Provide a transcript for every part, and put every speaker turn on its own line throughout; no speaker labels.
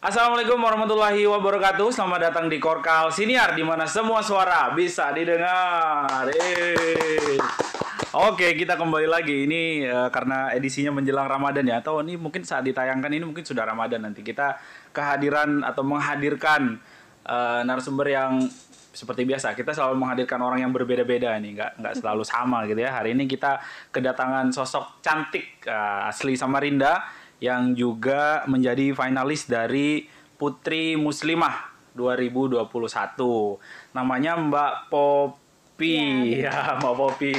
Assalamualaikum warahmatullahi wabarakatuh. Selamat datang di Korkal Siniar, di mana semua suara bisa didengar. Oke, kita kembali lagi. Ini karena edisinya menjelang Ramadan ya, atau ini mungkin saat ditayangkan ini mungkin sudah Ramadan nanti. Kita kehadiran atau menghadirkan narasumber yang seperti biasa. Kita selalu menghadirkan orang yang berbeda-beda nih, nggak selalu sama gitu ya. Hari ini kita kedatangan sosok cantik asli Samarinda yang juga menjadi finalis dari Putri Muslimah 2021. Namanya Mbak Poppy. Ya, Mbak Poppy.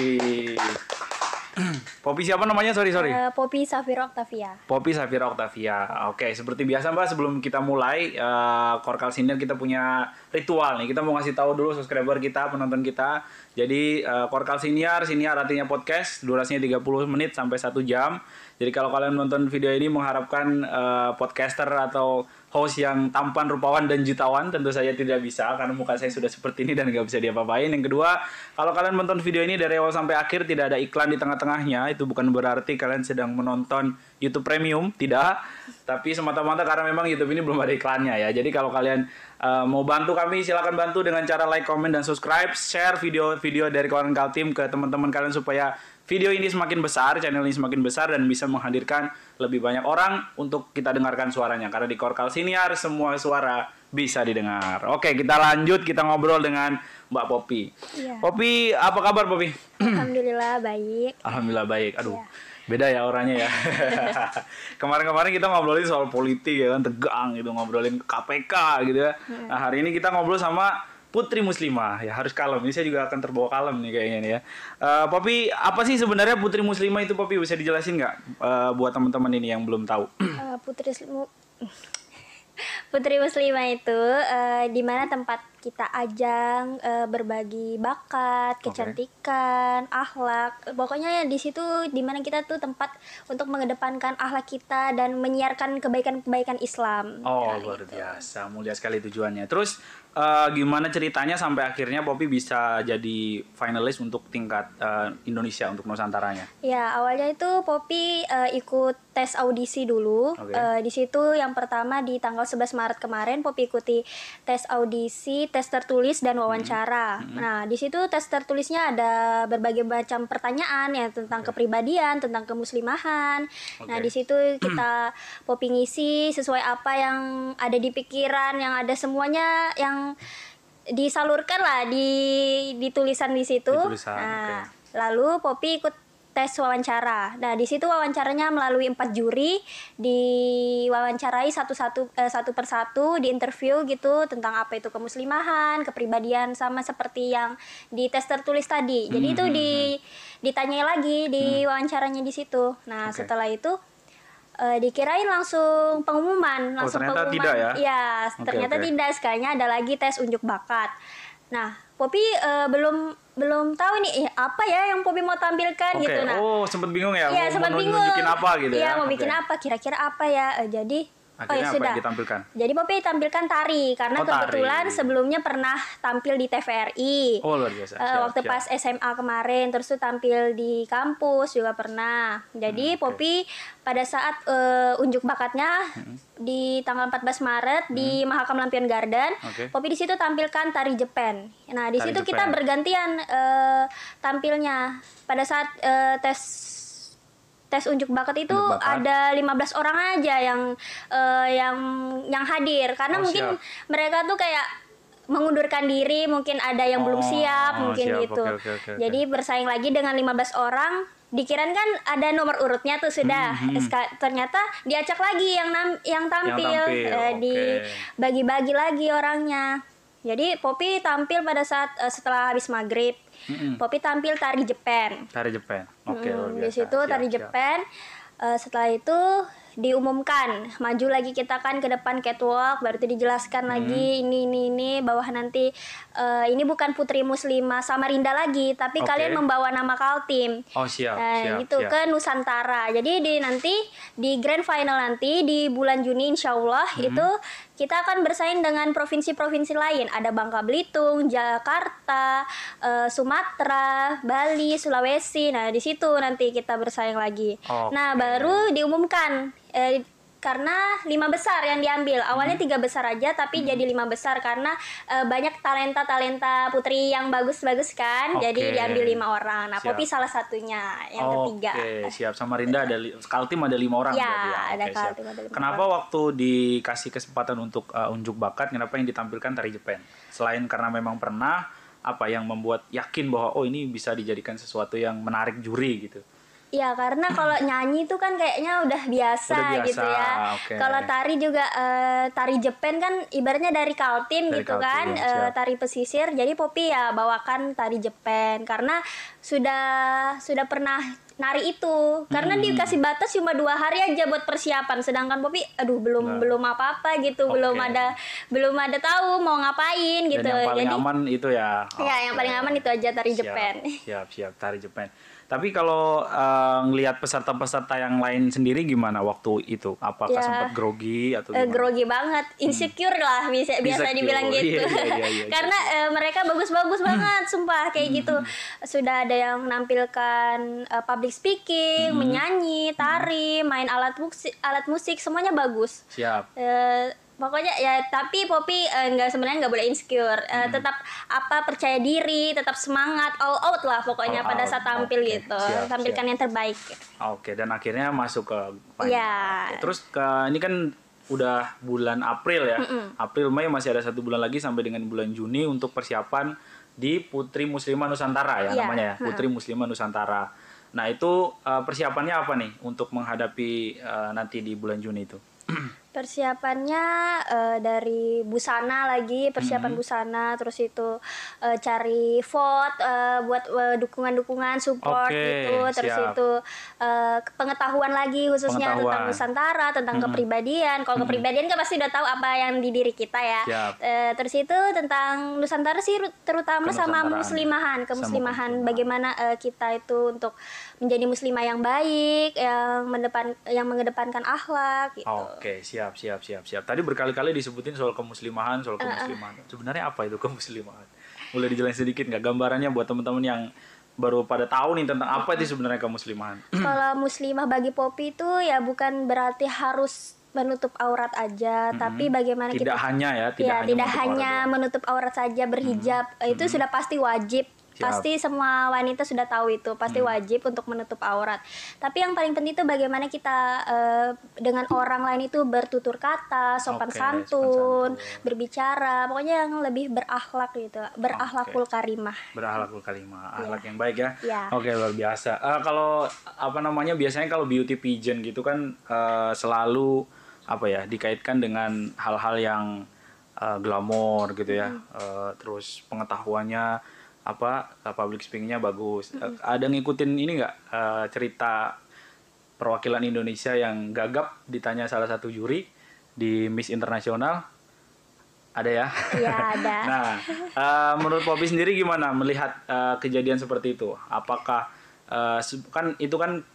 Poppy siapa namanya? Sorry.
Poppy Safira Octavia.
Poppy Safira Octavia. Oke, seperti biasa Mbak, sebelum kita mulai Korkal Siniar kita punya ritual nih. Kita mau ngasih tahu dulu subscriber kita, penonton kita. Jadi Korkal Siniar artinya podcast, durasinya 30 menit sampai 1 jam. Jadi kalau kalian menonton video ini mengharapkan podcaster atau host yang tampan, rupawan, dan jutawan, tentu saja tidak bisa karena muka saya sudah seperti ini dan nggak bisa diapa-apain. Yang kedua, kalau kalian menonton video ini dari awal sampai akhir tidak ada iklan di tengah-tengahnya, itu bukan berarti kalian sedang menonton YouTube Premium, tidak. Tapi semata-mata karena memang YouTube ini belum ada iklannya ya. Jadi kalau kalian mau bantu kami, silakan bantu dengan cara like, comment, dan subscribe, share video-video dari Korkal Team ke teman-teman kalian supaya video ini semakin besar, channel ini semakin besar dan bisa menghadirkan lebih banyak orang untuk kita dengarkan suaranya. Karena di Korkal Siniar semua suara bisa didengar. Oke, kita lanjut, kita ngobrol dengan Mbak Poppy.
Iya.
Poppy, apa kabar Poppy?
Alhamdulillah baik.
Alhamdulillah baik. Aduh,
iya.
Beda ya orangnya ya. Kemarin-kemarin kita ngobrolin soal politik ya kan, tegang gitu, ngobrolin KPK gitu ya. Nah, hari ini kita ngobrol sama Putri Muslimah, ya harus kalem. Ini saya juga akan terbawa kalem nih kayaknya nih ya. Poppy, apa sih sebenarnya Putri Muslimah itu Poppy? Bisa dijelasin nggak buat teman-teman ini yang belum tahu?
Putri Muslimah itu di mana tempat kita ajang berbagi bakat, kecantikan, akhlak. Pokoknya di situ di mana kita tuh tempat untuk mengedepankan akhlak kita dan menyiarkan kebaikan-kebaikan Islam.
Oh, luar biasa. Mulia sekali tujuannya. Terus gimana ceritanya sampai akhirnya Poppy bisa jadi finalis untuk tingkat Indonesia untuk Nusantaranya?
Ya, awalnya itu Poppy ikut tes audisi dulu. Di situ yang pertama di tanggal 11 Maret kemarin Poppy ikuti tes audisi, tes tertulis dan wawancara. Nah, di situ tes tertulisnya ada berbagai macam pertanyaan ya tentang kepribadian, tentang kemuslimahan. Nah, di situ kita Poppy ngisi sesuai apa yang ada di pikiran, yang ada semuanya yang disalurkan lah di tulisan di situ. Lalu Poppy ikut tes wawancara. Nah, di situ wawancaranya melalui 4 juri, diwawancarai satu persatu, di interview gitu tentang apa itu kemuslimahan, kepribadian, sama seperti yang di tes tertulis tadi. Jadi itu ditanyai lagi di wawancaranya di situ. Nah, setelah itu dikirain langsung pengumuman,
ternyata tidak ya?
Iya, ternyata tidak. Sekalinya ada lagi tes unjuk bakat. Nah, Poppy belum tahu nih apa ya yang Poppy mau tampilkan gitu. Nah,
sempet bingung ya?
Iya, sempat bingung.
Nunjukin apa gitu ya?
Iya, mau bikin apa? Kira-kira apa ya? Jadi
akhirnya
sudah.
Apa yang ditampilkan?
Jadi Poppy tampilkan tari karena kebetulan sebelumnya pernah tampil di TVRI.
Oh, luar biasa.
Waktu pas SMA kemarin, terus tuh tampil di kampus juga pernah. Jadi Poppy pada saat unjuk bakatnya di tanggal 14 Maret di Mahakam Lampion Garden, Poppy di situ tampilkan tari Jepen. Nah, di situ kita bergantian tampilnya. Pada saat tes unjuk bakat itu ada 15 orang aja yang hadir karena mungkin mereka tuh kayak mengundurkan diri, mungkin ada yang belum siap gitu. Jadi bersaing lagi dengan 15 orang. Dikirain kan ada nomor urutnya tuh sudah. Ternyata diacak lagi yang tampil. Dibagi-bagi lagi orangnya. Jadi Poppy tampil pada saat setelah habis maghrib. Poppy tampil tari Jepen. Di situ tari Jepen. Setelah itu diumumkan maju lagi kita kan ke depan catwalk, baru itu dijelaskan lagi ini bahwa nanti ini bukan Putri Muslimah Samarinda lagi, tapi kalian membawa nama Kaltim. Siap. Ke Nusantara. Jadi nanti di grand final nanti di bulan Juni insyaallah itu kita akan bersaing dengan provinsi-provinsi lain. Ada Bangka Belitung, Jakarta, Sumatera, Bali, Sulawesi. Nah, di situ nanti kita bersaing lagi. Nah, baru diumumkan karena 5 besar yang diambil. Awalnya 3 besar aja, tapi jadi 5 besar karena banyak talenta putri yang bagus-bagus kan. Jadi diambil 5 orang. Nah, Poppy salah satunya yang ketiga.
Oke, siap. Sama Rinda ada Kaltim ada 5 orang.
Ya,
ya.
ada Kaltim ada 5
Kenapa
orang.
waktu dikasih kesempatan untuk unjuk bakat, kenapa yang ditampilkan tari Jepang? Selain karena memang pernah, apa yang membuat yakin bahwa ini bisa dijadikan sesuatu yang menarik juri gitu?
Ya, karena kalau nyanyi itu kan kayaknya udah biasa gitu ya. Kalau tari juga tari Jepang kan ibaratnya dari Kaltim gitu kan, tari pesisir. Jadi Poppy ya bawakan tari Jepang karena sudah pernah nari itu. Karena dikasih batas cuma 2 hari aja buat persiapan. Sedangkan Poppy belum apa-apa gitu, belum ada tahu mau ngapain gitu.
Dan yang paling
jadi,
aman itu ya.
Ya, yang paling aman itu aja tari Jepang.
Siap, tari Jepang. Tapi kalau ngelihat peserta-peserta yang lain sendiri gimana waktu itu? Apakah sempat grogi atau gimana?
Grogi banget, insecure lah biasa dibilang gitu.
Iya,
karena mereka bagus-bagus banget, sumpah kayak gitu. Sudah ada yang menampilkan public speaking, menyanyi, tari, main alat musik, semuanya bagus.
Siap.
Pokoknya ya, tapi Poppy sebenarnya nggak boleh insecure, tetap percaya diri, tetap semangat, all out lah pokoknya pada saat tampil gitu. Tampilkan yang terbaik.
Oke, dan akhirnya masuk ke final.
Ya.
Terus ini kan udah bulan April ya. April Mei masih ada 1 bulan lagi sampai dengan bulan Juni untuk persiapan di Putri Muslimah Nusantara ya namanya ya, Putri Muslimah Nusantara. Nah, itu persiapannya apa nih untuk menghadapi nanti di bulan Juni itu?
Persiapannya dari busana lagi, persiapan busana, terus itu cari vote buat dukungan-dukungan support gitu, terus itu pengetahuan lagi khususnya tentang Nusantara, tentang kepribadian. Kalau kepribadian kan pasti udah tahu apa yang di diri kita ya. Terus itu tentang Nusantara sih terutama sama kemuslimahan, bagaimana kita itu untuk menjadi muslimah yang baik, yang mengedepankan akhlak gitu.
Oke, siap. Tadi berkali-kali disebutin soal kemuslimahan. Sebenarnya apa itu kemuslimahan? Boleh dijelasin sedikit nggak gambarannya buat teman-teman yang baru pada tahu nih tentang apa itu sebenarnya kemuslimahan?
Kalau muslimah bagi Poppy itu ya bukan berarti harus menutup aurat aja, tapi bagaimana
tidak
hanya menutup aurat saja, berhijab itu sudah pasti wajib. Pasti semua wanita sudah tahu itu, pasti wajib untuk menutup aurat. Tapi yang paling penting itu bagaimana kita dengan orang lain itu bertutur kata, sopan santun, berbicara, pokoknya yang lebih berakhlak gitu, berakhlakul karimah.
Berakhlakul karimah, akhlak yang baik ya. Oke, luar biasa. Kalau biasanya kalau beauty pageant gitu kan selalu dikaitkan dengan hal-hal yang glamor gitu ya. Terus pengetahuannya public speakingnya bagus. Ada ngikutin ini nggak cerita perwakilan Indonesia yang gagap ditanya salah satu juri di Miss Internasional? Ada ya?
Iya, ada.
Nah, menurut Poppy sendiri gimana melihat kejadian seperti itu? Apakah kan itu kan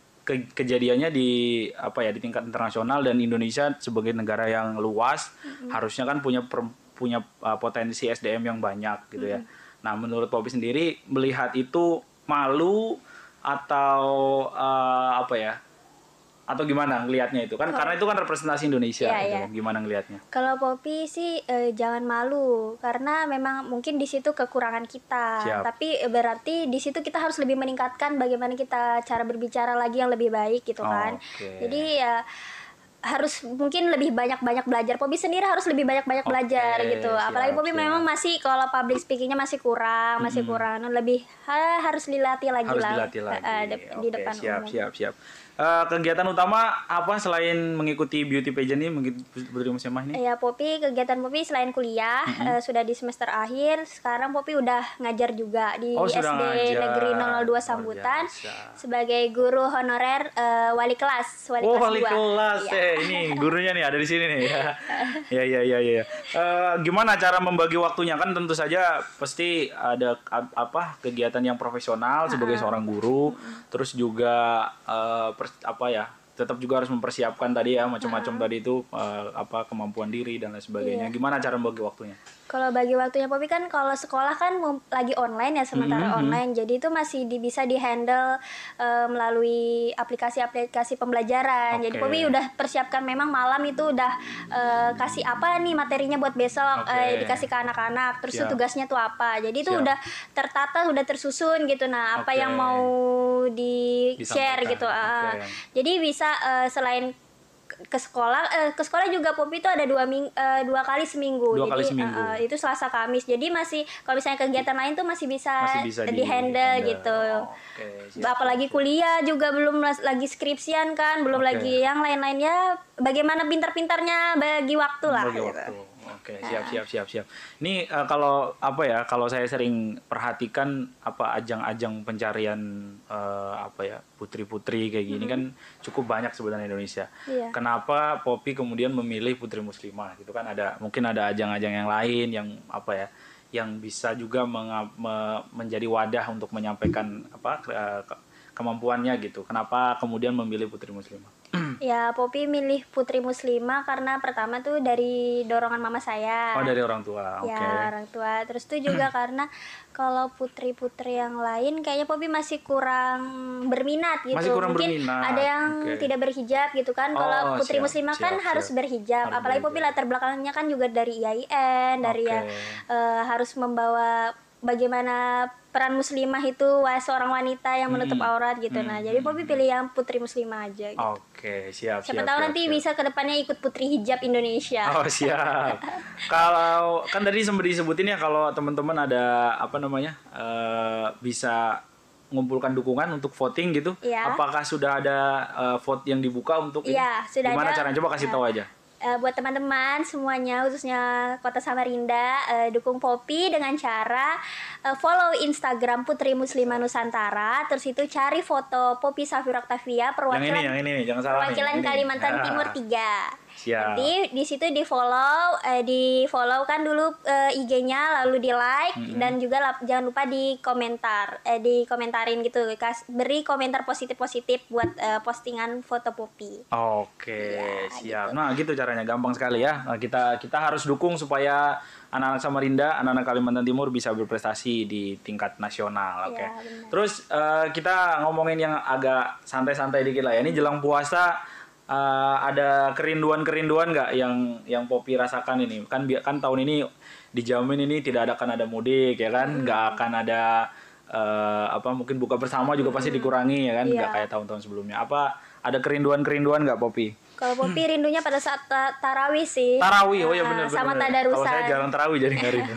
kejadiannya di tingkat internasional, dan Indonesia sebagai negara yang luas harusnya kan punya potensi SDM yang banyak gitu ya. Nah, menurut Poppy sendiri melihat itu malu atau atau gimana ngelihatnya itu kan? Karena itu kan representasi Indonesia, gitu. Gimana ngelihatnya?
Kalau Poppy sih jangan malu, karena memang mungkin di situ kekurangan kita. Tapi berarti di situ kita harus lebih meningkatkan bagaimana kita cara berbicara lagi yang lebih baik gitu kan. Jadi ya harus mungkin lebih banyak belajar. Poppy sendiri harus lebih banyak belajar gitu. Apalagi Poppy memang masih, kalau public speakingnya masih kurang, lebih harus dilatih lagi di depan umum.
Siap. Kegiatan utama apa selain mengikuti beauty pageant ini, Putri Muslimah ini?
Ya, kegiatan Poppy selain kuliah sudah di semester akhir. Sekarang Poppy udah ngajar juga di SD Negeri 002 Sambutan sebagai guru honorer wali kelas. Wali kelas.
Ini gurunya nih ada di sini nih. Ya. Gimana cara membagi waktunya? Kan tentu saja pasti ada kegiatan yang profesional sebagai seorang guru, terus juga tetap juga harus mempersiapkan tadi ya macam-macam tadi itu apa kemampuan diri dan lain sebagainya. Gimana cara membagi waktunya?
Kalau bagi waktunya Poppy kan kalau sekolah kan lagi online ya sementara online, jadi itu masih bisa dihandle melalui aplikasi-aplikasi pembelajaran. Jadi Poppy udah persiapkan memang malam itu udah kasih apa nih materinya buat besok, dikasih ke anak-anak, terus tugasnya tuh apa. Jadi itu udah tertata, udah tersusun gitu. Nah apa yang mau di share gitu. Jadi bisa selain ke sekolah juga Poppy itu ada 2 kali seminggu. Itu Selasa Kamis. Jadi masih kalau misalnya kegiatan lain tuh masih bisa di handle gitu. Apalagi kuliah juga belum lagi skripsian kan, belum lagi yang lain-lainnya. Bagaimana pintar-pintarnya bagi waktu lah.
Oke, siap. Ini kalau apa ya? Kalau saya sering perhatikan apa ajang-ajang pencarian putri-putri kayak gini kan cukup banyak sebenarnya Indonesia. Kenapa Poppy kemudian memilih putri muslimah gitu kan? Mungkin ada ajang-ajang yang lain yang apa ya? Yang bisa juga menjadi wadah untuk menyampaikan kemampuannya gitu. Kenapa kemudian memilih putri muslimah?
Ya, Poppy milih putri muslimah karena pertama tuh dari dorongan mama saya.
Oh, dari orang tua.
Ya, orang tua. Terus tuh juga karena kalau putri-putri yang lain kayaknya Poppy masih kurang berminat gitu. Mungkin ada yang tidak berhijab gitu kan. Kalau putri muslimah kan harus berhijab. Apalagi Poppy latar belakangnya kan juga dari IAIN, dari yang harus membawa bagaimana peran muslimah itu seorang wanita yang menutup aurat gitu. Nah, jadi Poppy pilih yang putri muslimah aja gitu.
Siap.
Siapa tahu nanti bisa kedepannya ikut putri hijab Indonesia.
Oh, siap. Kalau kan tadi sempat disebutin ya kalau teman-teman ada bisa mengumpulkan dukungan untuk voting gitu. Apakah sudah ada vote yang dibuka untuk ini?
Sudah.
Gimana caranya? Coba kasih tahu aja.
Buat teman-teman semuanya khususnya Kota Samarinda, dukung Poppy dengan cara follow Instagram Putri Muslimah Nusantara, terus itu cari foto Poppy Safira Octavia perwakilan
yang ini, jangan salah
perwakilan Kalimantan Timur 3.
Siap.
Nanti di situ di follow kan dulu IG-nya, lalu di like dan juga jangan lupa di komentarin gitu, beri komentar positif buat postingan foto Poppy.
Siap.
Gitu.
Nah gitu caranya, gampang sekali ya. Nah, kita harus dukung supaya anak-anak Samarinda, anak-anak Kalimantan Timur bisa berprestasi di tingkat nasional. Terus kita ngomongin yang agak santai-santai dikit lah ya. Ini jelang puasa. Ada kerinduan nggak yang Poppy rasakan ini? Kan tahun ini dijamin ini tidak akan ada mudik ya kan, nggak akan ada mungkin buka bersama juga pasti dikurangi ya kan, nggak kayak tahun-tahun sebelumnya. Apa ada kerinduan nggak Poppy?
Kalau Poppy rindunya pada saat tarawih sih.
Tarawih, oh ya benar.
Sama tadarusan.
Kalau saya jarang tarawih jadi nggak rindu.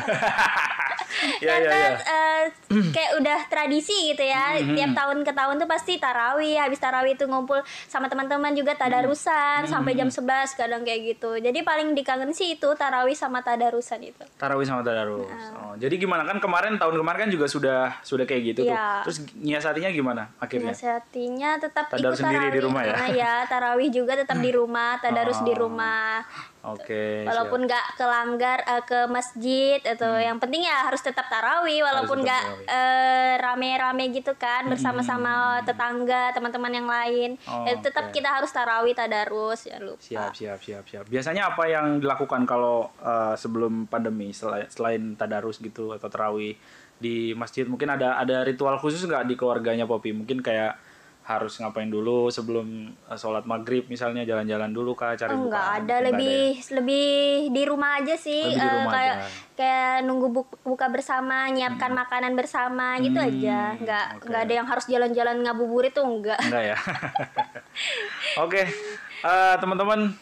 Kayak udah tradisi gitu ya. Tiap tahun ke tahun tuh pasti tarawih. Habis tarawih itu ngumpul sama teman-teman juga tadarusan sampai jam 11 kadang kayak gitu. Jadi paling dikangen sih itu tarawih sama tadarusan itu.
Tarawih sama tadarus. Jadi gimana kan tahun kemarin kan juga sudah kayak gitu tuh. Terus nyiasatinya gimana akhirnya?
Nyiasatinya tetap
tadarus
ikut
sendiri
tarawih.
Di rumah ya.
Tarawih juga tetap di rumah, tadarus di rumah. Walaupun nggak ke masjid atau yang penting ya harus tetap tarawih walaupun nggak rame-rame gitu kan bersama-sama tetangga teman-teman yang lain. Tetap kita harus tarawih tadarus ya lupa.
Siap. Biasanya apa yang dilakukan kalau sebelum pandemi selain tadarus gitu atau tarawih di masjid? Mungkin ada ritual khusus nggak di keluarganya Poppy? Mungkin kayak harus ngapain dulu sebelum sholat maghrib misalnya, jalan-jalan dulu kah, cari bukaan?
Enggak ada, lebih di rumah aja sih, kayak nunggu buka bersama, nyiapkan makanan bersama gitu aja, nggak ada yang harus jalan-jalan ngabuburit tuh enggak
ya. Teman-teman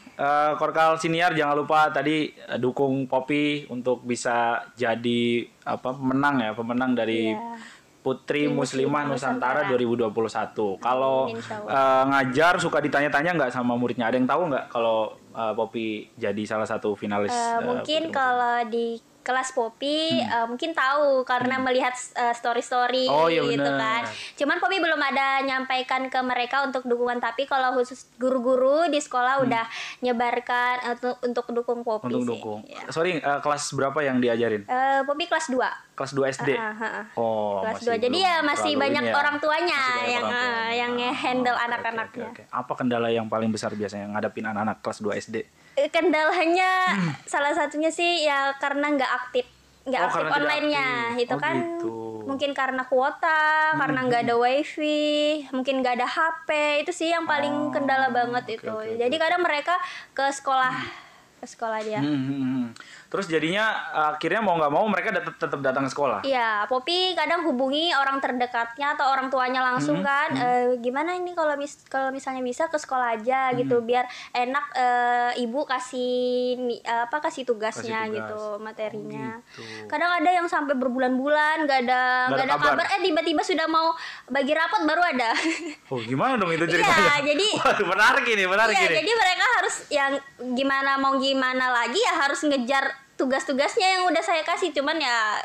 Korkal Siniar jangan lupa tadi dukung Poppy untuk bisa jadi pemenang dari Putri Muslimah Nusantara 2021. Kalau ngajar suka ditanya-tanya nggak sama muridnya? Ada yang tahu nggak kalau Poppy jadi salah satu finalis?
Mungkin kalau di kelas Poppy mungkin tahu karena melihat story-story gitu kan. Cuman Poppy belum ada nyampaikan ke mereka untuk dukungan, tapi kalau khusus guru-guru di sekolah udah nyebarkan untuk dukung Poppy
untuk
sih.
Dukung. Ya. Sorry, kelas berapa yang diajarin?
Poppy kelas 2.
Kelas 2 SD. Oh,
kelas 2. Jadi ya masih banyak orang tuanya yang handle anak-anaknya.
Okay. Apa kendala yang paling besar biasanya ngadapin anak-anak kelas 2 SD?
Kendalanya salah satunya sih ya karena nggak aktif online-nya itu kan
gitu.
Mungkin karena kuota, karena nggak ada wifi, mungkin nggak ada HP, itu sih yang paling kendala banget itu. Jadi kadang mereka ke sekolah dia.
Terus jadinya akhirnya mau nggak mau mereka tetap datang ke sekolah.
Iya, Poppy kadang hubungi orang terdekatnya atau orang tuanya langsung kan. Gimana ini kalau misalnya bisa ke sekolah aja gitu, biar enak ibu kasih tugasnya gitu, materinya.
Gitu.
Kadang ada yang sampai berbulan-bulan nggak ada kabar. Tiba-tiba sudah mau bagi rapot baru ada.
Oh, gimana dong itu ceritanya?
Iya, jadi
menarik ini.
Jadi mereka harus yang gimana lagi ya harus ngejar tugas-tugasnya yang udah saya kasih, cuman ya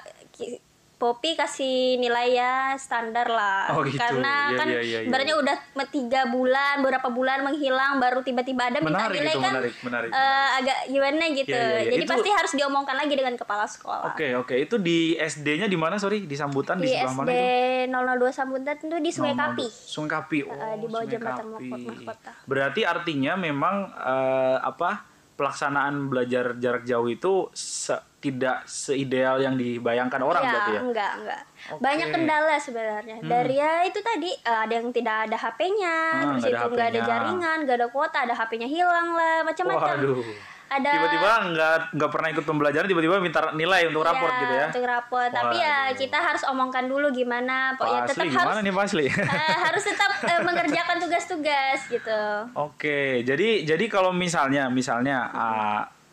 Poppy kasih nilai ya standar lah.
Oh, gitu.
Karena kan ibaratnya udah 3 bulan, beberapa bulan menghilang baru tiba-tiba ada minta nilai itu, kan
menarik.
Agak gimana gitu. Jadi
itu,
pasti harus diomongkan lagi dengan kepala sekolah.
Oke. Itu di SD-nya di mana, sorry? Di Sambutan di sebelah mana itu?
Di SD 002 Sambutan itu di Sungai Kapi.
Sungai Kapi.
Di bawah jembatan Mahkota.
Berarti artinya memang pelaksanaan belajar jarak jauh itu tidak seideal yang dibayangkan orang berarti ya?
Enggak. Okay. Banyak kendala sebenarnya. Dari ya itu tadi ada yang tidak ada HP-nya, terus itu enggak ada jaringan, enggak ada kuota, ada HP-nya hilang lah, macam-macam.
Waduh.
Ada
tiba-tiba nggak pernah ikut pembelajaran, tiba-tiba minta nilai untuk raport gitu ya?
Untuk raport. Tapi ya kita harus omongkan dulu gimana. Ya tetap
gimana nih Pak Asli?
Harus tetap mengerjakan tugas-tugas gitu.
Oke, jadi kalau misalnya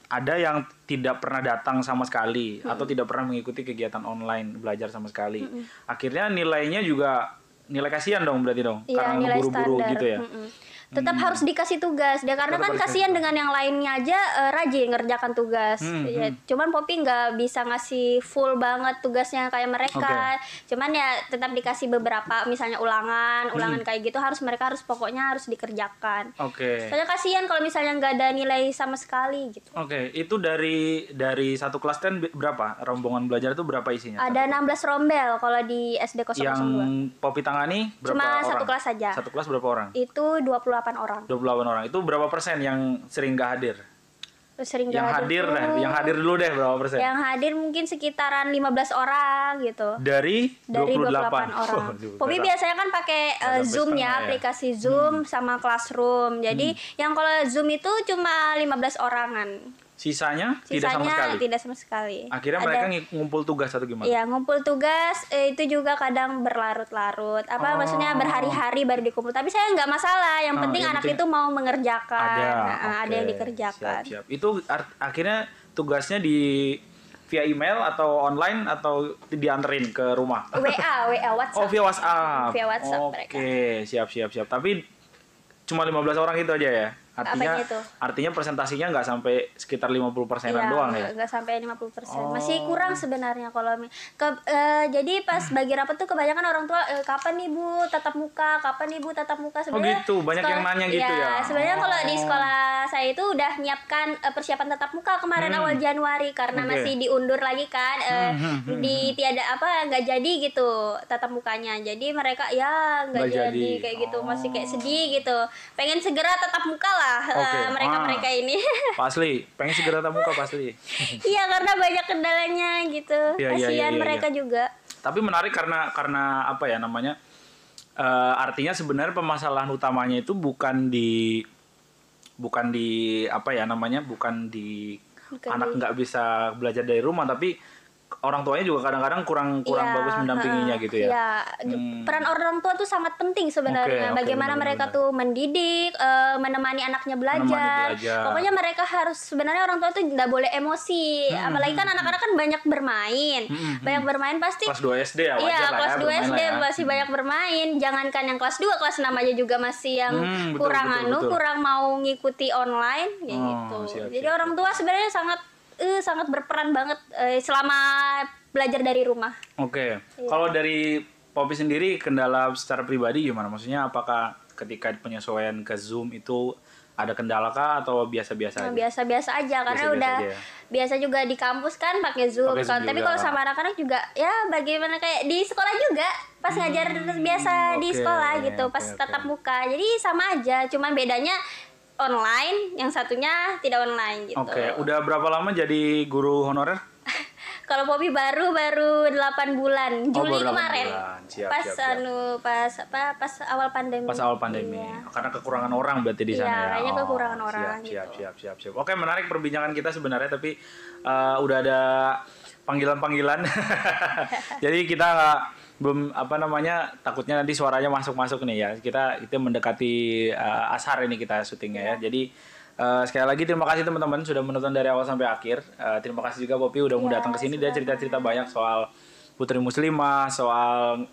ada yang tidak pernah datang sama sekali atau tidak pernah mengikuti kegiatan online belajar sama sekali, akhirnya nilainya juga nilai kasihan dong berarti dong, karena buru-buru gitu ya.
Tetap harus dikasih tugas dia karena kan kasihan dengan yang lainnya aja rajin ngerjakan tugas. Ya, cuman Poppy nggak bisa ngasih full banget tugasnya kayak mereka. Cuman ya tetap dikasih beberapa, misalnya ulangan kayak gitu mereka pokoknya harus dikerjakan. Soalnya kasihan kalau misalnya nggak ada nilai sama sekali gitu.
Itu dari satu kelas kan berapa rombongan belajar itu berapa isinya?
Ada 16 rombel kalau di SD 002.
Yang Poppy tangani berapa
Cuma
orang?
Satu kelas saja.
Satu kelas berapa orang?
Itu 28 orang.
28 orang. Itu berapa persen yang sering nggak hadir? Yang hadir dulu deh berapa persen?
Yang hadir mungkin sekitaran 15 orang gitu.
Dari 28
orang. Poppy biasanya kan pakai Zoom ya, aplikasi Zoom sama Classroom. Jadi yang kalau Zoom itu cuma 15 orangan.
Sisanya tidak sama sekali. Akhirnya mereka ngumpul tugas atau gimana?
Iya, ngumpul tugas itu juga kadang berlarut-larut. Maksudnya berhari-hari baru dikumpul. Tapi saya nggak masalah. Yang penting anak itu mau mengerjakan. Ada yang dikerjakan.
Siap. Itu akhirnya tugasnya via email atau online atau dianterin ke rumah?
WA WhatsApp.
Oh, via WhatsApp.
Via WhatsApp mereka.
Oke, siap. Tapi cuma 15 orang itu aja ya? Artinya presentasinya nggak sampai sekitar 50%-an doang ya?
Nggak sampai 50%. Masih kurang sebenarnya kalau jadi pas bagi rapat tuh kebanyakan orang tua kapan nih Bu tatap muka sebenarnya.
Gitu, banyak yang nanya gitu ya.
Sebenarnya kalau di sekolah saya itu udah nyiapkan persiapan tatap muka kemarin awal Januari karena masih diundur lagi kan, nggak jadi gitu tatap mukanya. Jadi mereka nggak jadi kayak gitu, masih kayak sedih gitu. Pengen segera tatap muka lah. Mereka ini.
Pak Asli, pengen segera tatap muka Pak Asli.
Iya, karena banyak kendalanya gitu. Kasihan mereka juga.
Tapi menarik karena apa ya namanya? Artinya sebenarnya permasalahan utamanya itu bukan di anak nggak bisa belajar dari rumah, tapi orang tuanya juga kadang-kadang kurang bagus mendampinginya gitu ya.
Peran orang tua tuh sangat penting sebenarnya. Bagaimana mereka tuh mendidik, menemani anaknya belajar. Pokoknya mereka harus, sebenarnya orang tua tuh nggak boleh emosi. Apalagi kan anak-anak kan banyak bermain. Banyak bermain pasti.
Kelas 2 SD ya wajar lah ya.
Kelas 2 SD masih banyak bermain. Jangankan yang kelas 2, kelas 6 aja juga masih yang kurang mau ngikuti online gitu. Jadi orang tua sebenarnya sangat sangat berperan banget selama belajar dari rumah.
Oke. Kalau dari Poppy sendiri kendala secara pribadi gimana? Maksudnya apakah ketika penyesuaian ke Zoom itu ada kendala kah atau biasa-biasa aja?
Biasa-biasa aja karena
Biasa-biasa
udah
aja ya?
biasa juga di kampus kan pakai Zoom kan. Tapi kalau sama anak-anak juga ya bagaimana kayak di sekolah juga pas ngajar biasa di sekolah gitu, pas tatap muka. Jadi sama aja, cuman bedanya online, yang satunya tidak online gitu.
Oke, udah berapa lama jadi guru honorer?
Kalau Poppy baru 8 bulan, Juli kemarin.
Siap,
pas
siap.
pas awal pandemi.
Pas awal pandemi.
Iya.
Karena kekurangan orang berarti di sana ya.
Kayaknya kekurangan orang
siap,
gitu.
Siap. Oke, menarik perbincangan kita sebenarnya, tapi udah ada panggilan-panggilan. Jadi kita belum takutnya nanti suaranya masuk nih ya. Kita mendekati ashar ini kita syutingnya ya. Jadi sekali lagi terima kasih teman-teman sudah menonton dari awal sampai akhir. Terima kasih juga Poppy udah mau datang ke sini. Dia cerita-cerita banyak soal putri muslimah, soal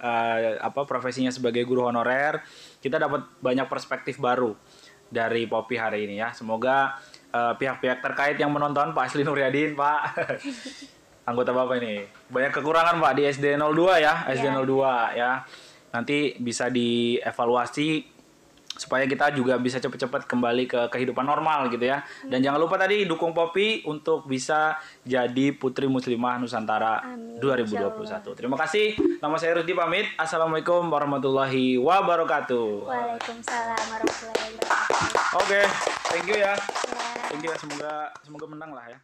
profesinya sebagai guru honorer. Kita dapat banyak perspektif baru dari Poppy hari ini ya. Semoga pihak-pihak terkait yang menonton, Pak Asli Nuryadin, Pak anggota Bapak ini. Banyak kekurangan Pak di SD 02 ya, SD 02 ya. Nanti bisa dievaluasi supaya kita juga bisa cepat-cepat kembali ke kehidupan normal gitu ya. Dan jangan lupa tadi dukung Poppy untuk bisa jadi Putri Muslimah Nusantara 2021. Terima kasih. Nama saya Rusdi pamit. Assalamualaikum warahmatullahi wabarakatuh.
Waalaikumsalam warahmatullahi wabarakatuh.
Oke, thank you ya. Thank you ya. Semoga menang lah ya.